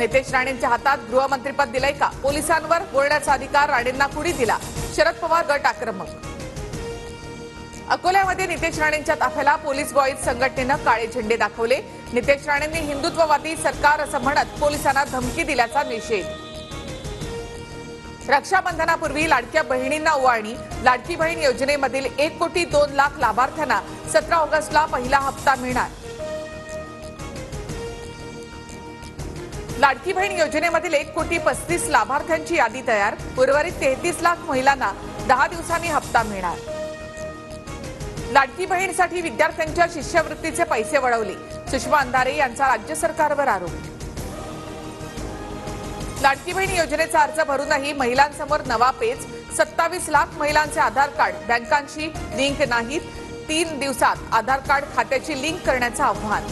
नितेश राणेंच्या हातात गृहमंत्रीपद दिलंय का? पोलिसांवर बोलण्याचा अधिकार राणेंना कुणी दिला? शरद पवार गट आक्रमक. अकोल्यामध्ये नितेश राणेंच्या ताफ्याला पोलीस बॉईज संघटनेनं काळे झेंडे दाखवले. नितेश राणेंनी हिंदुत्ववादी सरकार असं म्हणत पोलिसांना धमकी दिल्याचा निषेध. रक्षाबंधनापूर्वी लाडक्या बहिणींना ओवाळणी. लाडकी बहीण योजनेमधील 1,02,00,000 लाभार्थ्यांना 17 ऑगस्टला पहिला हप्ता मिळणार. लाडकी बहीण योजनेमधील 1,35,00,000 लाभार्थ्यांची यादी तयार. उर्वरित 33,00,000 महिलांना 10 दिवसांनी हप्ता मिळणार. लाडकी बहीणसाठी विद्यार्थ्यांच्या शिष्यवृत्तीचे पैसे वळवले. सुषमा अंधारे यांचा राज्य सरकारवर आरोप. लाडकी बहीण योजनेचा अर्ज भरूनही महिलांसमोर नवा पेच. 27,00,000 महिलांचे आधार कार्ड बँकांशी लिंक नाहीत. 3 दिवसात आधार कार्ड खात्याची लिंक करण्याचं आव्हान.